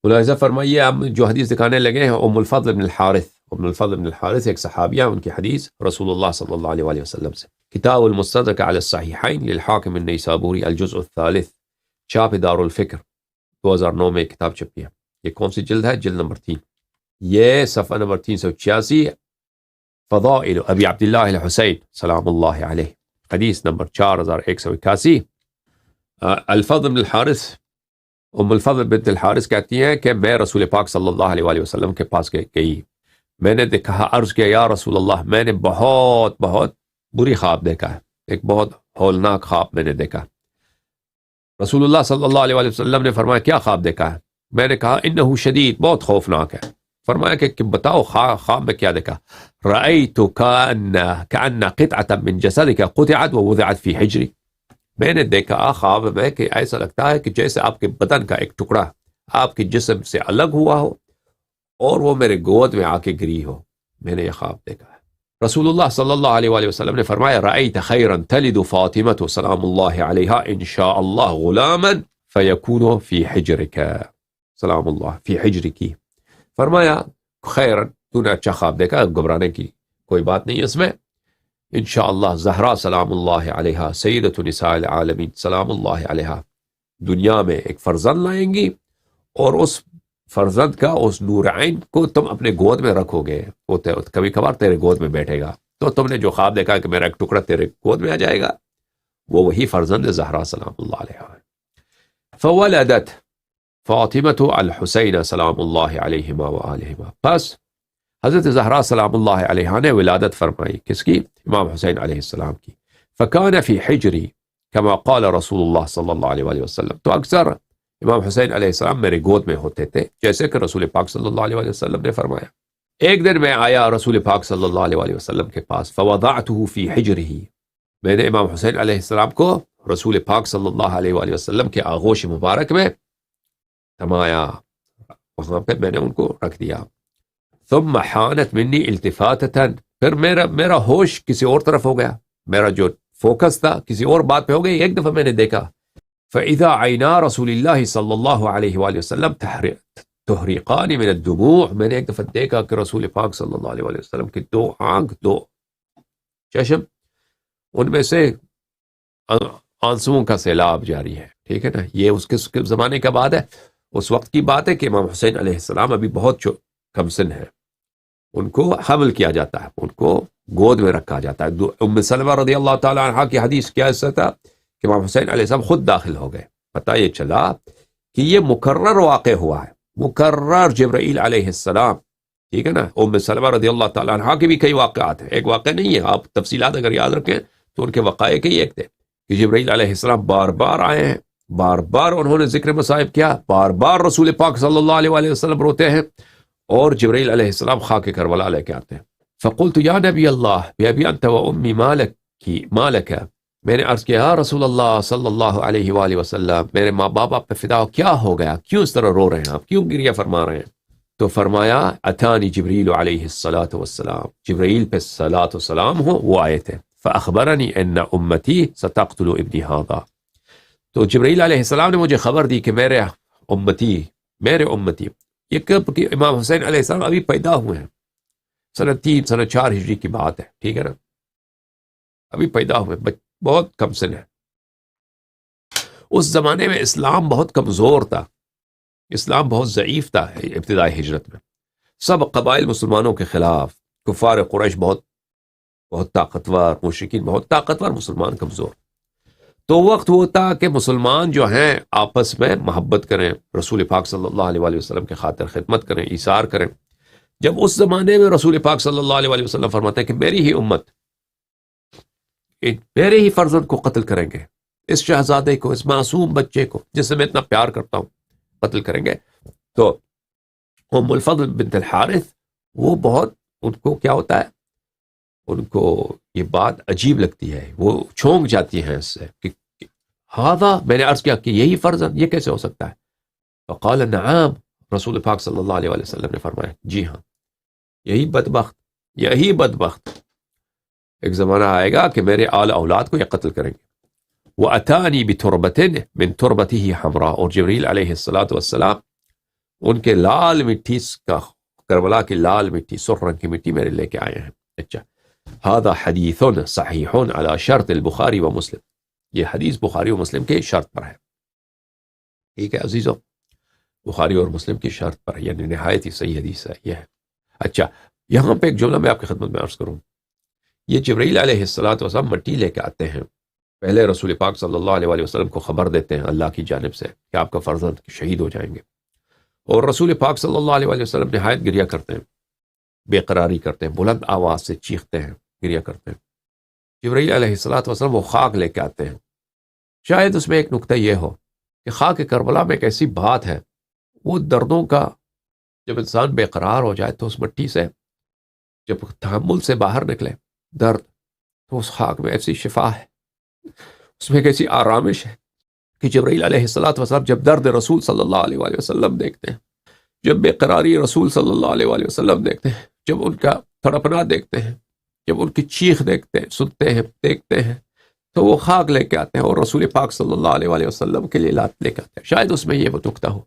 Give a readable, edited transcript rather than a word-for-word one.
ملاحظہ فرمائیے آپ جو حدیث دکھانے لگے ہیں ام الفضل بن الحارث، ام الفضل بن الحارث ایک صحابیہ، ان کی حدیث رسول اللہ صلی اللہ علیہ وآلہ وسلم سے۔ کتاب المستدرک علی الصحیحین للحاکم النیسابوری الجزء الثالث، چھاپ دار الفکر، 2009 میں کتاب چھپی ہے۔ یہ کون سی جلد ہے؟ جلد نمبر 3، یہ صفحہ نمبر 386، فضائل ابی عبداللہ الحسین سلام اللہ علیہ، حدیث نمبر 4181۔ الفضل بن الحارث، ام الفضل بنت الحارث کہتی ہیں کہ میں رسول پاک صلی اللہ علیہ وآلہ وسلم کے پاس گئی، میں نے دیکھا، عرض کیا یا رسول اللہ، میں نے بہت بہت بری خواب دیکھا ہے، ایک بہت ہولناک خواب میں نے دیکھا۔ رسول اللہ صلی اللہ علیہ وآلہ وسلم نے فرمایا کیا خواب دیکھا ہے؟ میں نے کہا انہ شدید، بہت خوفناک ہے۔ فرمایا کہ بتاؤ خواب میں کیا دیکھا؟ رأیت کأن قطعة من جسدک قطعت ووضعت فی حجری، میں نے دیکھا خواب میں کہ ایسا لگتا ہے کہ جیسے آپ کے بدن کا ایک ٹکڑا آپ کے جسم سے الگ ہوا ہو اور وہ میرے گود میں آ کے گری ہو، میں نے یہ خواب دیکھا ہے۔ رسول اللہ صلی اللہ علیہ وآلہ وسلم نے فرمایا رأیت خیرا تلد فاطمة سلام اللہ علیہا ان شاء اللہ غلاما فیکون فی حجرک سلام اللہ فی حجرکی، فرمایا خیرا، تو نے اچھا خواب دیکھا، گھبرانے کی کوئی بات نہیں اس میں، انشاءاللہ زہرا سلام اللہ علیہا سیدۃ نساء العالمین سلام اللہ علیہا دنیا میں ایک فرزند لائیں گی، اور اس فرزند کا، اس نور عین کو تم اپنے گود میں رکھو گے، وہ کبھی کبھار تیرے گود میں بیٹھے گا، تو تم نے جو خواب دیکھا کہ میرا ایک ٹکڑا تیرے گود میں آ جائے گا، وہ وہی فرزند زہرا سلام اللہ علیہا ہے۔ فولدت فاطمۃ الحسین سلام اللہ علیہما وآلہما، بس حضرت زہرا سلام اللہ علیہا نے ولادت فرمائی، کس کی؟ امام حسین علیہ السلام کی۔ فکان فی حجری کما قال رسول اللہ صلی اللہ علیہ وآلہ وسلم، تو اکثر امام حسین علیہ السلام میرے گود میں ہوتے تھے، جیسے کہ رسول پاک صلی اللہ علیہ وآلہ وسلم نے فرمایا۔ ایک دن میں آیا رسول پاک صلی اللہ علیہ وآلہ وسلم کے پاس، فوضعته فی حجرہ، میں نے امام حسین علیہ السلام کو رسول پاک صلی اللہ علیہ وآلہ وسلم کے آغوش مبارک میں تھمایا، وہاں پہ میں نے ان کو رکھ دیا۔ ثم حانت منی التفاتتا، پھر میرا ہوش کسی اور طرف ہو گیا، میرا جو فوکس تھا کسی اور بات پہ ہو گئی، ایک دفعہ میں نے دیکھا فإذا عینا رسول اللہ صلی اللہ علیہ وآلہ وسلم تحریقان من الدموع، میں نے ایک دفعہ دیکھا کہ رسول پاک صلی اللہ علیہ وآلہ وسلم کی دو آنکھ، دو چشم، ان میں سے آنسوؤں کا سیلاب جاری ہے، ٹھیک ہے نا۔ یہ اس کے زمانے کا بعد ہے، اس وقت کی بات ہے کہ امام حسین علیہ السلام ابھی بہت کم سن ہے، ان کو حمل کیا جاتا ہے، ان کو گود میں رکھا جاتا ہے۔ ام سلمہ رضی اللہ تعالی عنہ کی حدیث کیا حصہ تھا کہ امام حسین علیہ السلام خود داخل ہو گئے، پتہ یہ چلا کہ یہ مکرر واقع ہوا ہے، مکرر جبرائیل علیہ السلام، ٹھیک ہے نا۔ ام سلمہ رضی اللہ تعالی عنہ کے بھی کئی واقعات ہیں، ایک واقع نہیں ہے، آپ تفصیلات اگر یاد رکھیں تو ان کے وقائع کے ہی ایک تھے کہ جبرائیل علیہ السلام بار بار آئے ہیں، بار بار انہوں نے ذکر مصائب کیا، بار بار رسول پاک صلی اللہ علیہ وآلہ وسلم روتے ہیں، اور جبرائیل علیہ السلام خاک کربلا لے کے آتے ہیں۔ فقلت یا نبی اللہ بأبی انت و امی مالک، میں نے عرض کیا یا رسول اللہ صلی اللہ علیہ وآلہ وسلم، میرے ماں باپ آپ پہ فدا ہو، کیا ہو گیا، کیوں اس طرح رو رہے ہیں آپ، کیوں گریہ فرما رہے ہیں؟ تو فرمایا اتانی جبریل علیہ الصلاۃ والسلام، جبرائیل پہ صلاۃ و سلام ہو، وہ آئے تھے، فاخبرنی ان امتی ستقتل ابنی ھذا، تو جبرائیل علیہ السلام نے مجھے خبر دی کہ میرے امتی یہ کب کہ امام حسین علیہ السلام ابھی پیدا ہوئے ہیں، سنہ 3 سنہ 4 ہجری کی بات ہے، ٹھیک ہے نا، ابھی پیدا ہوئے، بہت کم سن ہے۔ اس زمانے میں اسلام بہت کمزور تھا، اسلام بہت ضعیف تھا ابتدائی ہجرت میں، سب قبائل مسلمانوں کے خلاف، کفار قریش بہت طاقتور، مشرکین بہت طاقتور، مسلمان کمزور۔ تو وقت وہ تھا کہ مسلمان جو ہیں آپس میں محبت کریں، رسول پاک صلی اللہ علیہ وآلہ وسلم کے خاطر خدمت کریں، ایثار کریں۔ جب اس زمانے میں رسول پاک صلی اللہ علیہ وآلہ وسلم فرماتے ہیں کہ میری ہی امت میرے ہی فرزند کو قتل کریں گے، اس شہزادے کو، اس معصوم بچے کو جس سے میں اتنا پیار کرتا ہوں، قتل کریں گے، تو ام الفضل بنت الحارث وہ بہت، ان کو کیا ہوتا ہے، ان کو یہ بات عجیب لگتی ہے، وہ چھونک جاتی ہیں اس سے کہ ہذا، میں نے عرض کیا کہ یہی فرزند، یہ کیسے ہو سکتا ہے؟ فقال نعم، رسول پاک صلی اللہ علیہ وآلہ وسلم نے فرمایا جی ہاں، یہی بدبخت ایک زمانہ آئے گا کہ میرے آل اولاد کو یہ قتل کریں گے۔ وَأَتَانِي بِتُرْبَةٍ مِّن تُرْبَتِهِ حَمْرَاء، اور جبریل علیہ الصلاۃ والسلام ان کے لال مٹی کا، کربلا کی لال مٹی، سرخ رنگ کی مٹی میرے لے کے آئے ہیں. اچھا، هذا حدیث صحیح علی شرط البخاری و مسلم، یہ حدیث بخاری و مسلم کے شرط پر ہے. ٹھیک ہے عزیزو، بخاری اور مسلم کی شرط پر، یعنی نہایت ہی صحیح حدیث ہے یہ ہے. اچھا، یہاں پہ ایک جملہ میں آپ کی خدمت میں عرض کروں. یہ جبرائیل علیہ السلام مٹی لے کے آتے ہیں، پہلے رسول پاک صلی اللہ علیہ وسلم کو خبر دیتے ہیں اللہ کی جانب سے کہ آپ کا فرزند شہید ہو جائیں گے، اور رسول پاک صلی اللہ علیہ وسلم نہایت گریہ کرتے ہیں، بے قراری کرتے ہیں، بلند آواز سے چیختے ہیں، گریہ کرتے ہیں. جبرائیل علیہ السلام وہ خاک لے کے آتے ہیں. شاید اس میں ایک نقطہ یہ ہو کہ خاک کربلا میں ایک ایسی بات ہے، وہ دردوں کا جب انسان بے قرار ہو جائے تو اس مٹی سے جب تحمل سے باہر نکلے درد، تو اس خاک میں ایسی شفا ہے، اس میں ایک ایسی آرامش ہے کہ جبرائیل علیہ السلام جب درد رسول صلی اللہ علیہ وآلہ وسلم دیکھتے ہیں، جب بے قراری رسول صلی اللہ علیہ وآلہ وسلم دیکھتے ہیں، جب ان کا تڑپنا دیکھتے ہیں، جب ان کی چیخ دیکھتے ہیں، سنتے ہیں، دیکھتے ہیں، تو وہ خاک لے کے آتے ہیں اور رسول پاک صلی اللہ علیہ وآلہ وسلم کے لیے لے کے آتے ہیں. شاید اس میں یہ وہ نقطہ ہو.